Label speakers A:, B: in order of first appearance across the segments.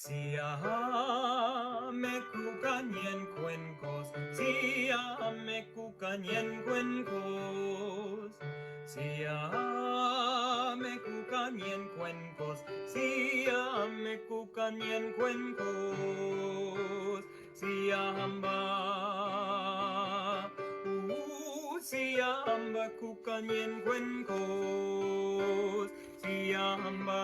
A: Siame kukanyen cuencos, siame kukanyen cuencos, siame kukanyen cuencos, siame kukanyen cuencos, siamba, siamba kukanyen cuencos, siamba.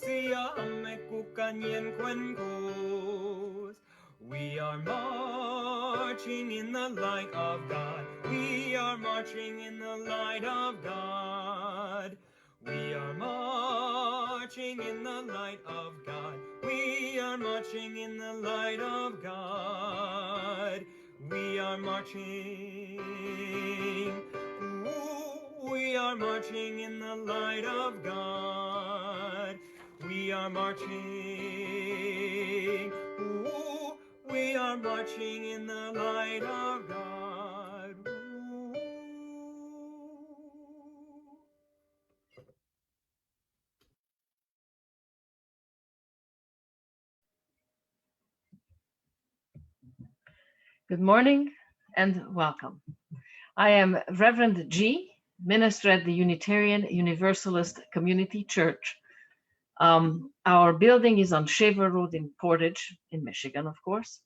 A: Siame kukanyen cuencos. We are marching in the light of God. We are marching in the light of God. We are marching in the light of God. We are marching in the light of God. We are marching. We are marching in the light of God. We are marching. We are marching in the light of God.
B: Good morning and welcome. I am Reverend G, minister at the Unitarian Universalist Community Church. Our building is on Shaver Road in Portage, in Michigan, of course,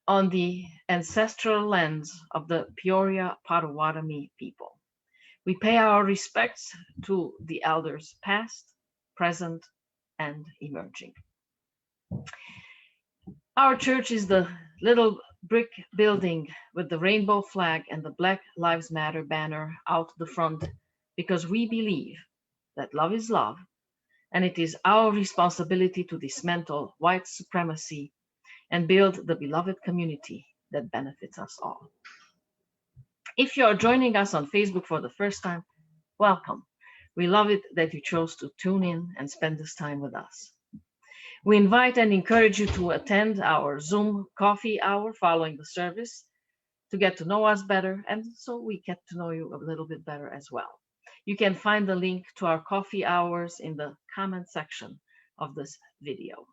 B: on the ancestral lands of the Peoria Potawatomi people. We pay our respects to the elders past, present, and emerging. Our church is the little brick building with the rainbow flag and the Black Lives Matter banner out the front because we believe that love is love, and it is our responsibility to dismantle white supremacy and build the beloved community that benefits us all. If you are joining us on Facebook for the first time, welcome. We love it that you chose to tune in and spend this time with us. We invite and encourage you to attend our Zoom coffee hour following the service to get to know us better, and so we get to know you a little bit better as well. You can find the link to our coffee hours in the comment section of this video.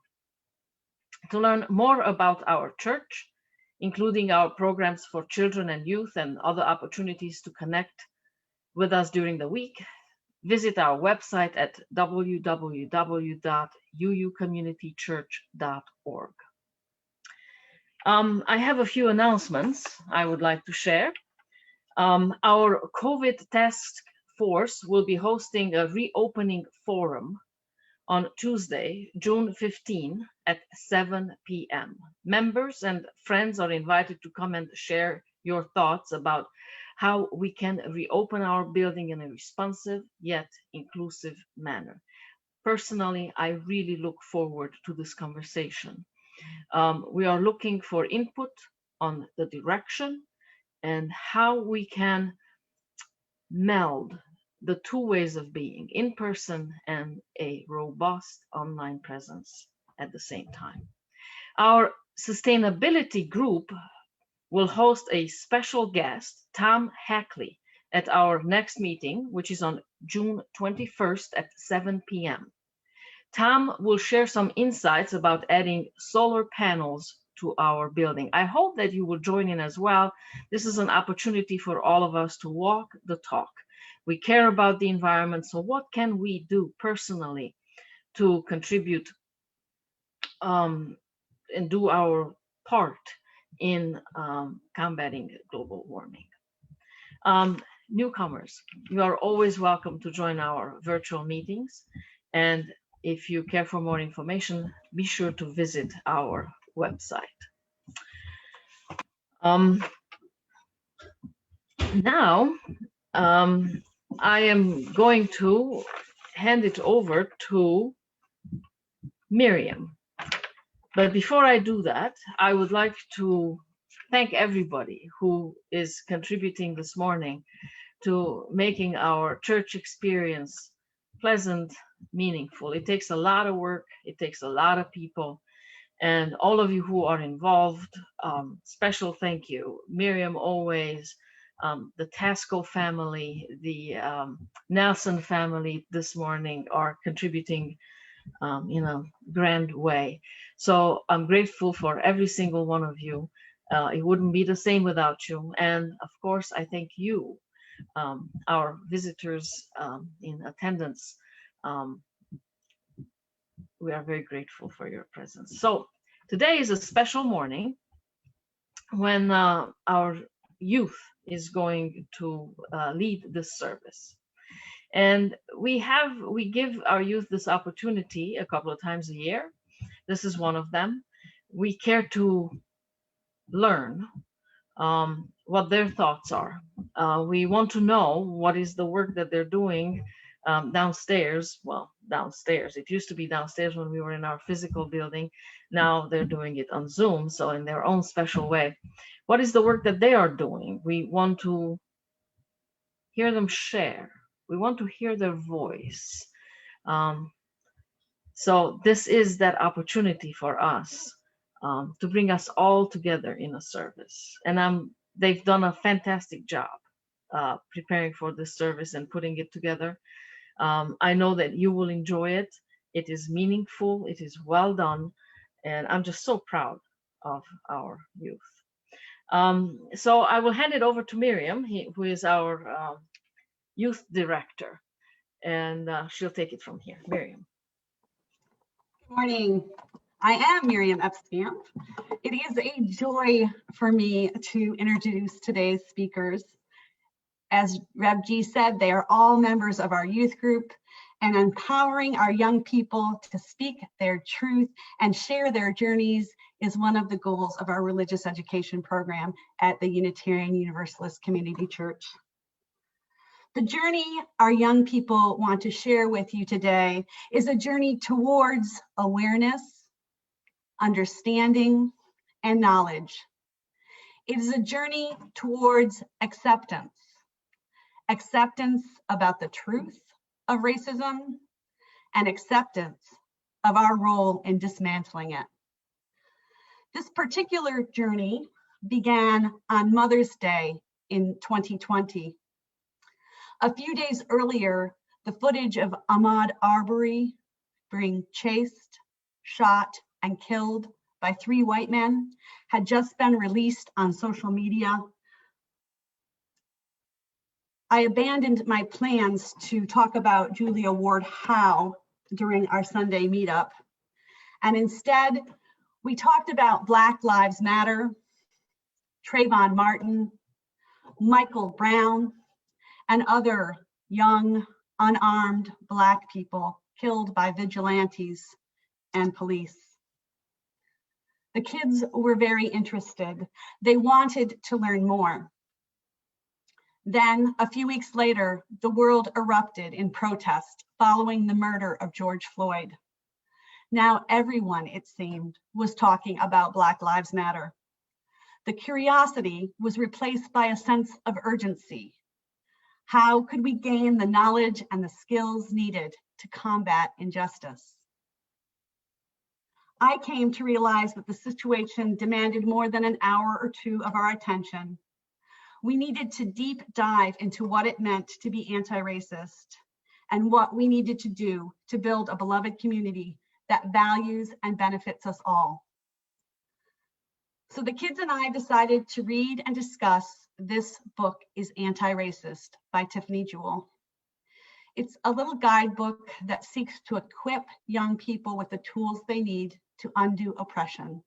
B: To learn more about our church, including our programs for children and youth and other opportunities to connect with us during the week, visit our website at www.uucommunitychurch.org. I have a few announcements I would like to share. Our COVID task force will be hosting a reopening forum on Tuesday, June 15 at 7 p.m. Members and friends are invited to come and share your thoughts about how we can reopen our building in a responsive yet inclusive manner. Personally, I really look forward to this conversation. We are looking for input on the direction and how we can meld the two ways of being, in person and a robust online presence at the same time. Our sustainability group will host a special guest, Tom Hackley, at our next meeting, which is on June 21st at 7 p.m. Tom will share some insights about adding solar panels to our building. I hope that you will join in as well. This is an opportunity for all of us to walk the talk. We care about the environment, so what can we do personally to contribute and do our part in combating global warming? Newcomers, you are always welcome to join our virtual meetings, and if you care for more information, be sure to visit our website. Now, I am going to hand it over to Miriam. But before I do that, I would like to thank everybody who is contributing this morning to making our church experience pleasant, meaningful. It takes a lot of work, it takes a lot of people, and all of you who are involved, special thank you. Miriam always The Tasco family, the Nelson family this morning are contributing in a grand way. So I'm grateful for every single one of you. It wouldn't be the same without you. And of course, I thank you, our visitors in attendance. Um, we are very grateful for your presence. So today is a special morning when our youth is going to lead this service. And we give our youth this opportunity a couple of times a year. This is one of them. We care to learn what their thoughts are. We want to know what is the work that they're doing downstairs. Well, downstairs. It used to be downstairs when we were in our physical building. Now they're doing it on Zoom, so in their own special way. What is the work that they are doing? We want to hear them share. We want to hear their voice. So this is that opportunity for us to bring us all together in a service. And they've done a fantastic job preparing for this service and putting it together. I know that you will enjoy it. It is meaningful. It is well done. And I'm just so proud of our youth. So I will hand it over to Miriam, who is our youth director, and she'll take it from here. Miriam.
C: Good morning. I am Miriam Epskamp. It is a joy for me to introduce today's speakers. As Reb G said, they are all members of our youth group, and empowering our young people to speak their truth and share their journeys is one of the goals of our religious education program at the Unitarian Universalist Community Church. The journey our young people want to share with you today is a journey towards awareness, understanding, and knowledge. It is a journey towards acceptance. Acceptance about the truth of racism and acceptance of our role in dismantling it. This particular journey began on Mother's Day in 2020. A few days earlier, the footage of Ahmaud Arbery being chased, shot, and killed by 3 white men had just been released on social media. I abandoned my plans to talk about Julia Ward Howe during our Sunday meetup. And instead, we talked about Black Lives Matter, Trayvon Martin, Michael Brown, and other young, unarmed Black people killed by vigilantes and police. The kids were very interested. They wanted to learn more. Then, a few weeks later, the world erupted in protest following the murder of George Floyd. Now everyone, it seemed, was talking about Black Lives Matter. The curiosity was replaced by a sense of urgency. How could we gain the knowledge and the skills needed to combat injustice? I came to realize that the situation demanded more than an hour or 2 of our attention. We needed to deep dive into what it meant to be anti-racist and what we needed to do to build a beloved community that values and benefits us all. So the kids and I decided to read and discuss This Book is Anti-Racist by Tiffany Jewell. It's a little guidebook that seeks to equip young people with the tools they need to undo oppression.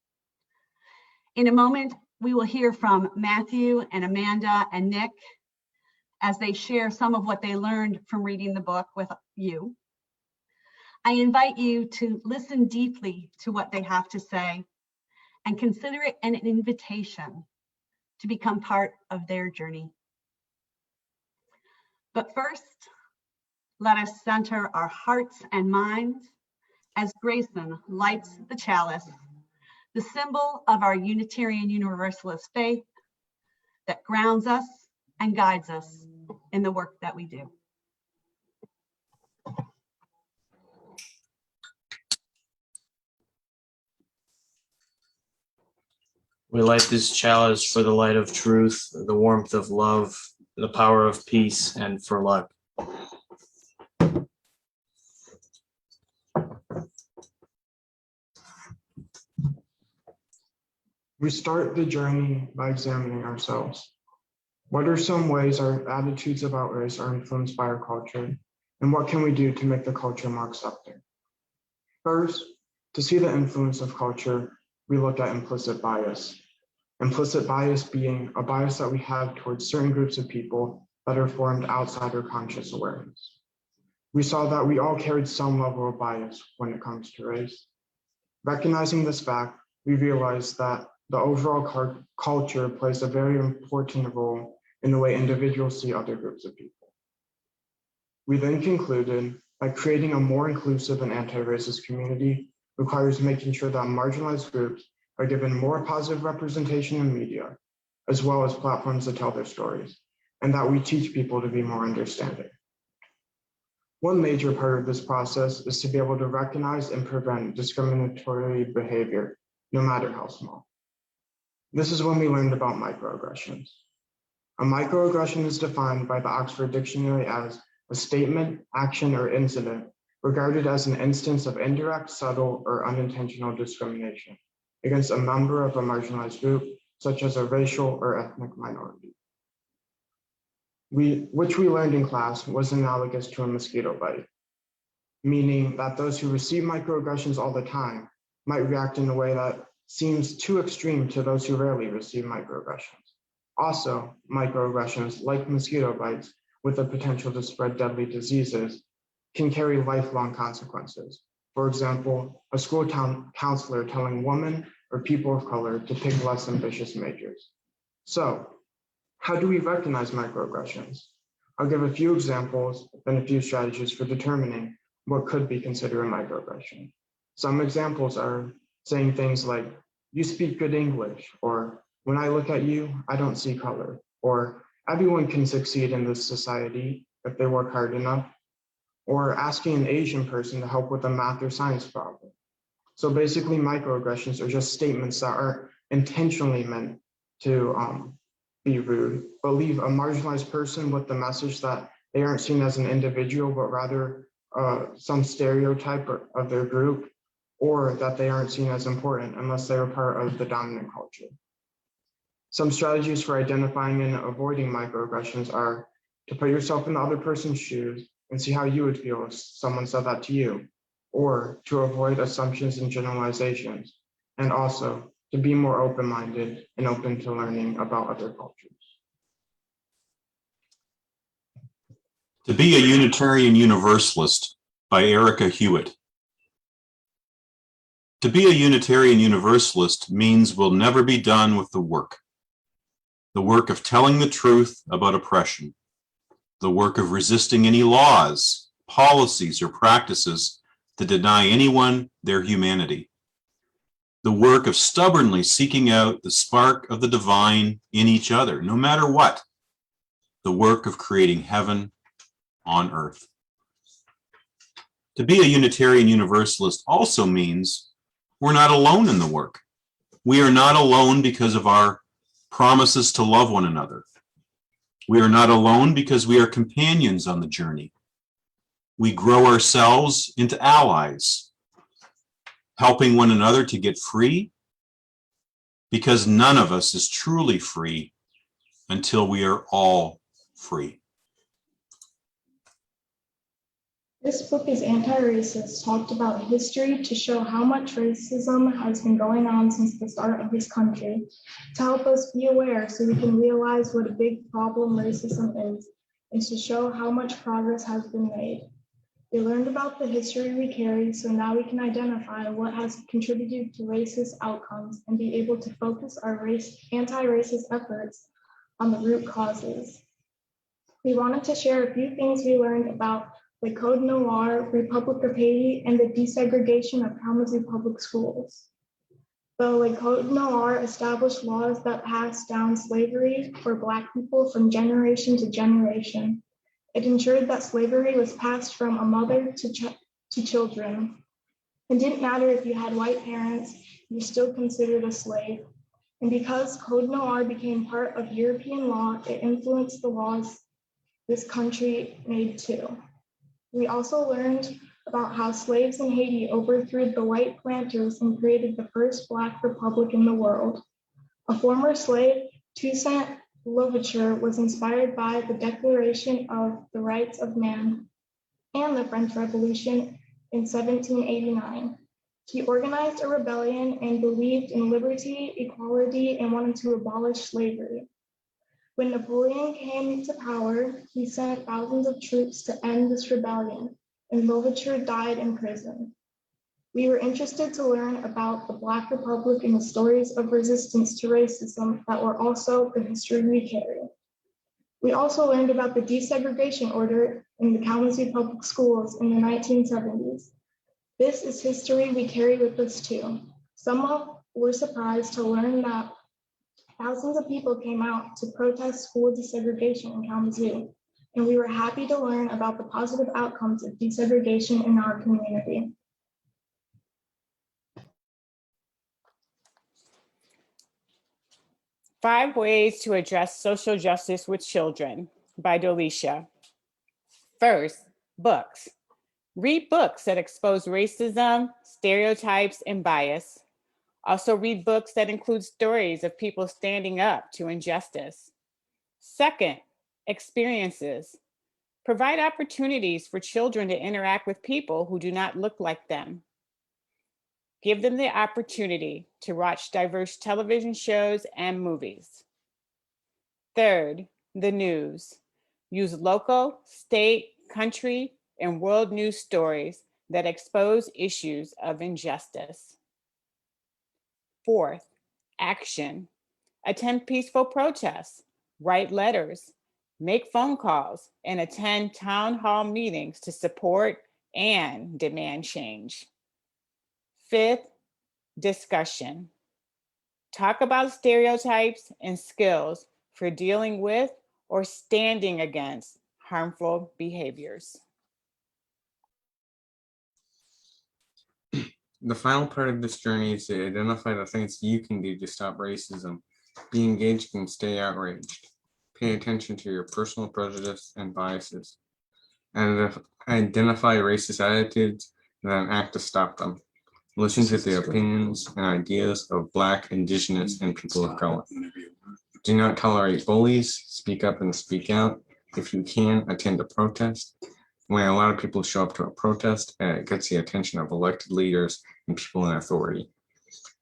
C: In a moment, we will hear from Matthew and Amanda and Nick as they share some of what they learned from reading the book with you. I invite you to listen deeply to what they have to say and consider it an invitation to become part of their journey. But first, let us center our hearts and minds as Grayson lights the chalice, the symbol of our Unitarian Universalist faith that grounds us and guides us in the work that we do.
D: We light this chalice for the light of truth, the warmth of love, the power of peace, and for luck.
E: We start the journey by examining ourselves. What are some ways our attitudes about race are influenced by our culture, and what can we do to make the culture more accepting? First, to see the influence of culture, we look at implicit bias. Implicit bias being a bias that we have towards certain groups of people that are formed outside our conscious awareness. We saw that we all carried some level of bias when it comes to race. Recognizing this fact, we realized that the overall culture plays a very important role in the way individuals see other groups of people. We then concluded that creating a more inclusive and anti-racist community requires making sure that marginalized groups are given more positive representation in media, as well as platforms to tell their stories, and that we teach people to be more understanding. One major part of this process is to be able to recognize and prevent discriminatory behavior, no matter how small. This is when we learned about microaggressions. A microaggression is defined by the Oxford Dictionary as a statement, action, or incident regarded as an instance of indirect, subtle, or unintentional discrimination against a member of a marginalized group, such as a racial or ethnic minority. Which we learned in class was analogous to a mosquito bite, meaning that those who receive microaggressions all the time might react in a way that seems too extreme to those who rarely receive microaggressions. Also, microaggressions, like mosquito bites, with the potential to spread deadly diseases, can carry lifelong consequences. For example, a school counselor telling women or people of color to pick less ambitious majors. So, how do we recognize microaggressions? I'll give a few examples and a few strategies for determining what could be considered a microaggression. Some examples are saying things like, "You speak good English," or "When I look at you, I don't see color," or "Everyone can succeed in this society if they work hard enough," or asking an Asian person to help with a math or science problem. So basically, microaggressions are just statements that are intentionally meant to be rude, but leave a marginalized person with the message that they aren't seen as an individual, but rather some stereotype of their group, or that they aren't seen as important unless they were part of the dominant culture. Some strategies for identifying and avoiding microaggressions are to put yourself in the other person's shoes and see how you would feel if someone said that to you, or to avoid assumptions and generalizations, and also to be more open-minded and open to learning about other cultures.
F: To Be a Unitarian Universalist by Erica Hewitt. To be a Unitarian Universalist means we'll never be done with the work of telling the truth about oppression, the work of resisting any laws, policies, or practices that deny anyone their humanity, the work of stubbornly seeking out the spark of the divine in each other, no matter what, the work of creating heaven on earth. To be a Unitarian Universalist also means we're not alone in the work. We are not alone because of our promises to love one another. We are not alone because we are companions on the journey. We grow ourselves into allies, helping one another to get free, because none of us is truly free until we are all free.
G: This book is anti-racist, talked about history to show how much racism has been going on since the start of this country, to help us be aware so we can realize what a big problem racism is, and to show how much progress has been made. We learned about the history we carry, so now we can identify what has contributed to racist outcomes and be able to focus our anti-racist efforts on the root causes. We wanted to share a few things we learned about the Code Noir, Republic of Haiti, and the desegregation of Kalamazoo Public Schools. The Code Noir established laws that passed down slavery for Black people from generation to generation. It ensured that slavery was passed from a mother to children. It didn't matter if you had white parents, you were still considered a slave. And because Code Noir became part of European law, it influenced the laws this country made too. We also learned about how slaves in Haiti overthrew the white planters and created the first Black republic in the world. A former slave, Toussaint Louverture, was inspired by the Declaration of the Rights of Man and the French Revolution in 1789. He organized a rebellion and believed in liberty, equality, and wanted to abolish slavery. When Napoleon came to power, he sent thousands of troops to end this rebellion, and Louverture died in prison. We were interested to learn about the Black Republic and the stories of resistance to racism that were also the history we carry. We also learned about the desegregation order in the Kalamazoo Public Schools in the 1970s. This is history we carry with us too. Some were surprised to learn that thousands of people came out to protest school desegregation in Kalamazoo, and we were happy to learn about the positive outcomes of desegregation in our community.
H: Five Ways to Address Social Justice with Children by Dolisha. First, books. Read books that expose racism, stereotypes, and bias. Also read books that include stories of people standing up to injustice. Second, experiences. Provide opportunities for children to interact with people who do not look like them. Give them the opportunity to watch diverse television shows and movies. Third, the news. Use local, state, country, and world news stories that expose issues of injustice. Fourth, action. Attend peaceful protests, write letters, make phone calls, and attend town hall meetings to support and demand change. Fifth, discussion. Talk about stereotypes and skills for dealing with or standing against harmful behaviors.
I: The final part of this journey is to identify the things you can do to stop racism. Be engaged and stay outraged. Pay attention to your personal prejudice and biases. And identify racist attitudes and then act to stop them. Listen to the opinions and ideas of Black, Indigenous, and people of color. Do not tolerate bullies. Speak up and speak out. If you can, attend a protest. When a lot of people show up to a protest, it gets the attention of elected leaders and people in authority.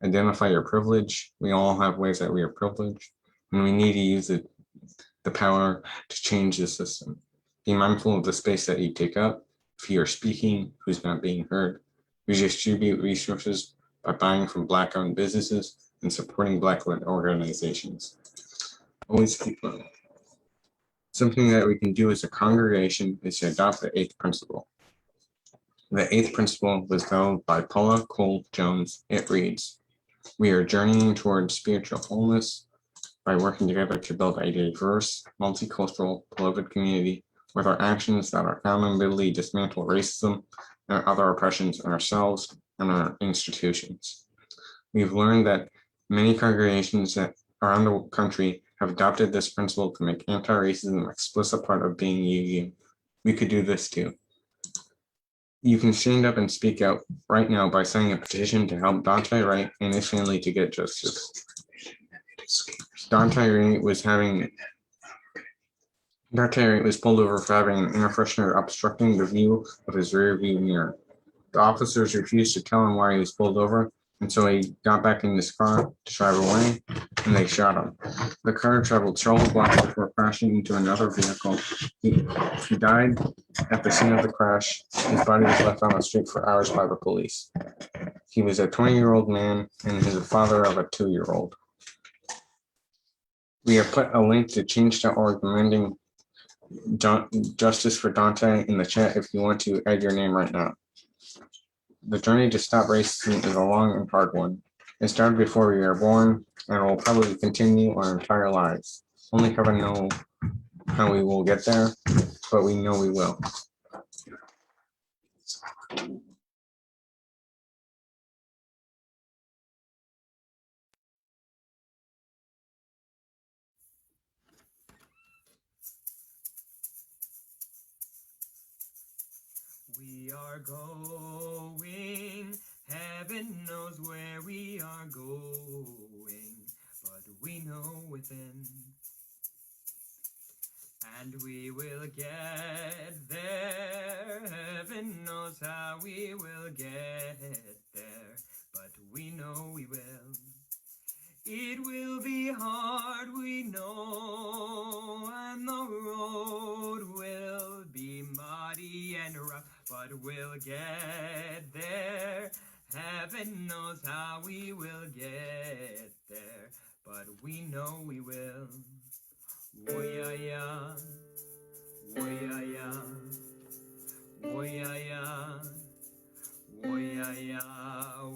I: Identify your privilege. We all have ways that we are privileged, and we need to use the power to change the system. Be mindful of the space that you take up. If you are speaking, who's not being heard. Redistribute resources by buying from Black-owned businesses and supporting Black-led organizations. Always keep learning. Something that we can do as a congregation is to adopt the 8th principle. The 8th principle was developed by Paula Cole Jones. It reads, "We are journeying towards spiritual wholeness by working together to build a diverse, multicultural, beloved community with our actions that are fundamentally dismantle racism and other oppressions in ourselves and our institutions." We've learned that many congregations that around the country have adopted this principle to make anti-racism an explicit part of being UU. We could do this too. You can stand up and speak out right now by signing a petition to help Daunte Wright and his family to get justice. Daunte Wright was pulled over for having an air freshener obstructing the view of his rear view mirror. The officers refused to tell him why he was pulled over, and so he got back in his car to drive away, and they shot him. The car traveled several blocks before crashing into another vehicle. He died at the scene of the crash. His body was left on the street for hours by the police. He was a 20-year-old man and is the father of a 2-year-old. We have put a link to change.org demanding justice for Daunte in the chat if you want to add your name right now. The journey to stop racism is a long and hard one. It started before we were born and will probably continue our entire lives. Only heaven knows how we will get there, but we know we will.
A: are going. Heaven knows where we are going, but we know within. And we will get there. Heaven knows how we will get there, but we know we will. It will be hard, we know, and the road will be muddy and rough, but we'll get there. Heaven knows how we will get there, but we know we will. Woya-ya, woya-ya, woya-ya, woya-ya,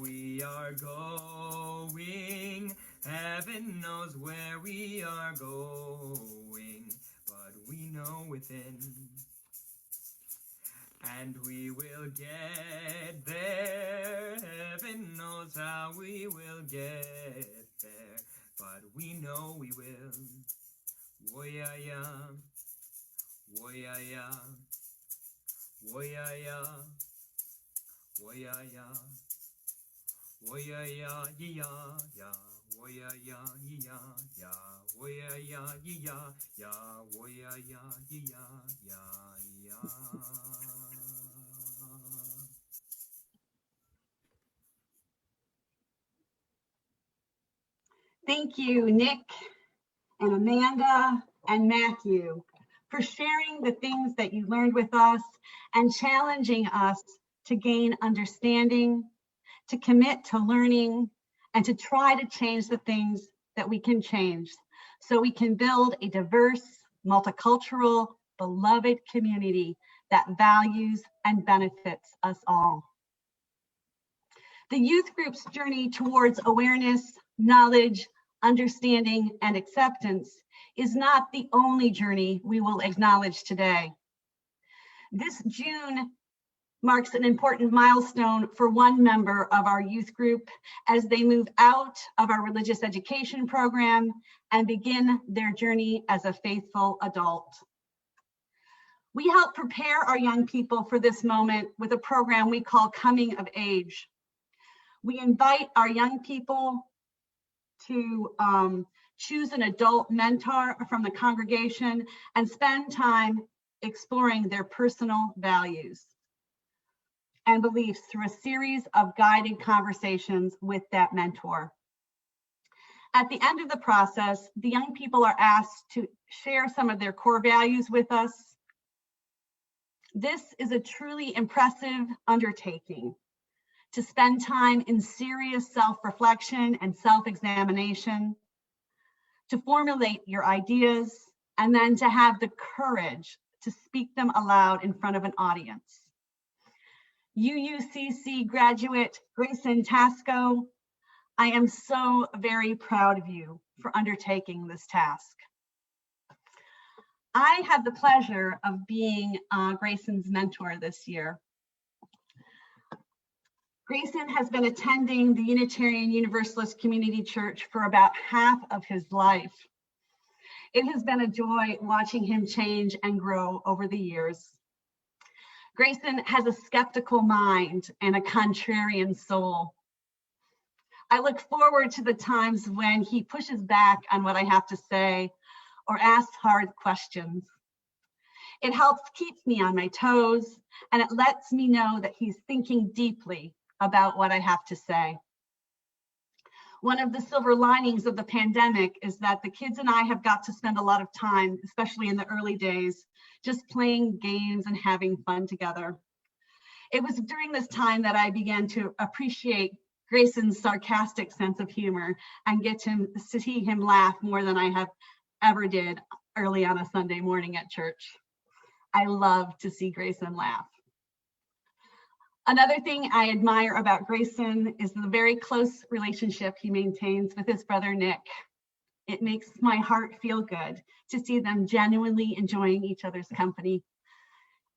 A: we are going. Heaven knows where we are going, but we know within. And we will get there. Heaven knows how we will get there, but we know we will. Woya-ya, woya-ya, woya-ya, woya-ya, woya-ya, ya, ya, woya-ya, ya, ya, woya-ya, ya, woya-ya, ya.
C: Thank you, Nick and Amanda and Matthew, for sharing the things that you learned with us and challenging us to gain understanding, to commit to learning, and to try to change the things that we can change so we can build a diverse, multicultural, beloved community that values and benefits us all. The youth group's journey towards awareness, knowledge, understanding, and acceptance is not the only journey we will acknowledge today. This June marks an important milestone for one member of our youth group as they move out of our religious education program and begin their journey as a faithful adult. We help prepare our young people for this moment with a program we call Coming of Age. We invite our young people to choose an adult mentor from the congregation and spend time exploring their personal values and beliefs through a series of guided conversations with that mentor. At the end of the process, the young people are asked to share some of their core values with us. This is a truly impressive undertaking to spend time in serious self-reflection and self-examination, to formulate your ideas, and then to have the courage to speak them aloud in front of an audience. UUCC graduate Grayson Tasco, I am so very proud of you for undertaking this task. I had the pleasure of being Grayson's mentor this year. Grayson has been attending the Unitarian Universalist Community Church for about half of his life. It has been a joy watching him change and grow over the years. Grayson has a skeptical mind and a contrarian soul. I look forward to the times when he pushes back on what I have to say or asks hard questions. It helps keep me on my toes, and it lets me know that he's thinking deeply about what I have to say. One of the silver linings of the pandemic is that the kids and I have got to spend a lot of time, especially in the early days, just playing games and having fun together. It was during this time that I began to appreciate Grayson's sarcastic sense of humor and get to see him laugh more than I have ever did early on a Sunday morning at church. I love to see Grayson laugh. Another thing I admire about Grayson is the very close relationship he maintains with his brother Nick. It makes my heart feel good to see them genuinely enjoying each other's company.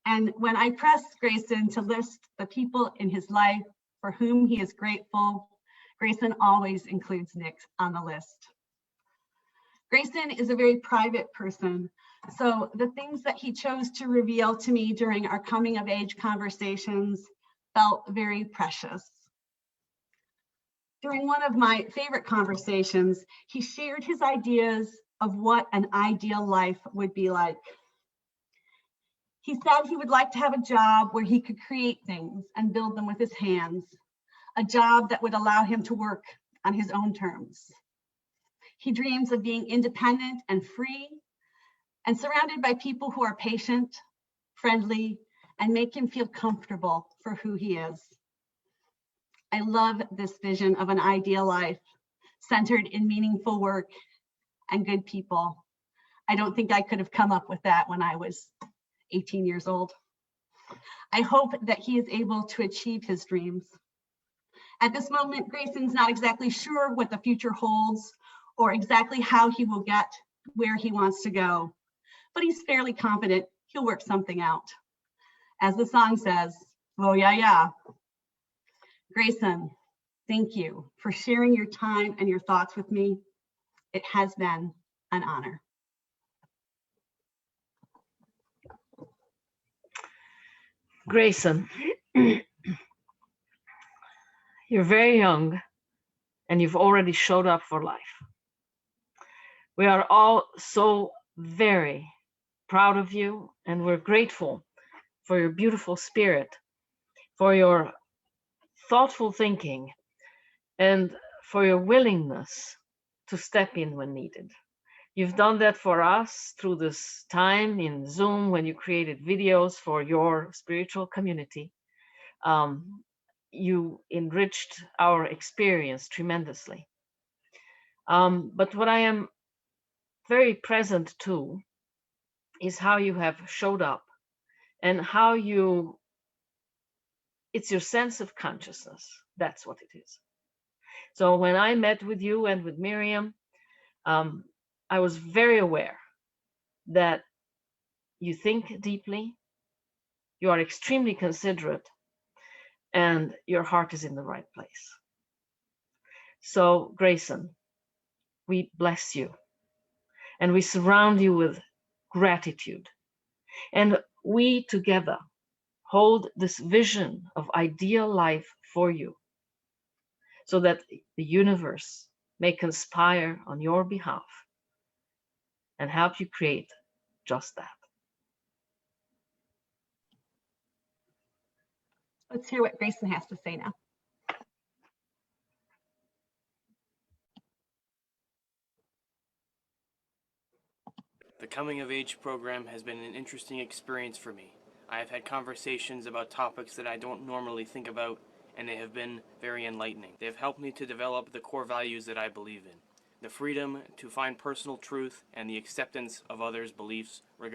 C: And when I press Grayson to list the people in his life for whom he is grateful, Grayson always includes Nick on the list. Grayson is a very private person So the things that he chose to reveal to me during our coming of age conversations felt very precious. During one of my favorite conversations, he shared his ideas of what an ideal life would be like. He said he would like to have a job where he could create things and build them with his hands, a job that would allow him to work on his own terms. He dreams of being independent and free and surrounded by people who are patient, friendly, and make him feel comfortable for who he is. I love this vision of an ideal life centered in meaningful work and good people. I don't think I could have come up with that when I was 18 years old. I hope that he is able to achieve his dreams. At this moment, Grayson's not exactly sure what the future holds or exactly how he will get where he wants to go, but he's fairly confident he'll work something out. As the song says, oh yeah, yeah. Grayson, thank you for sharing your time and your thoughts with me. It has been an honor.
B: Grayson, you're very young and you've already showed up for life. We are all so very proud of you, and we're grateful for your beautiful spirit, for your thoughtful thinking, and for your willingness to step in when needed. You've done that for us through this time in Zoom when you created videos for your spiritual community. You enriched our experience tremendously. But what I am very present to is how you have showed up and how it's your sense of consciousness. That's what it is. So when I met with you and with Miriam, I was very aware that you think deeply, you are extremely considerate, and your heart is in the right place. So, Grayson, we bless you and we surround you with gratitude. And we together hold this vision of ideal life for you so that the universe may conspire on your behalf and help you create just that.
C: Let's hear what Grayson has to say now.
J: The Coming of Age program has been an interesting experience for me. I have had conversations about topics that I don't normally think about, and they have been very enlightening. They have helped me to develop the core values that I believe in: the freedom to find personal truth and the acceptance of others' beliefs regardless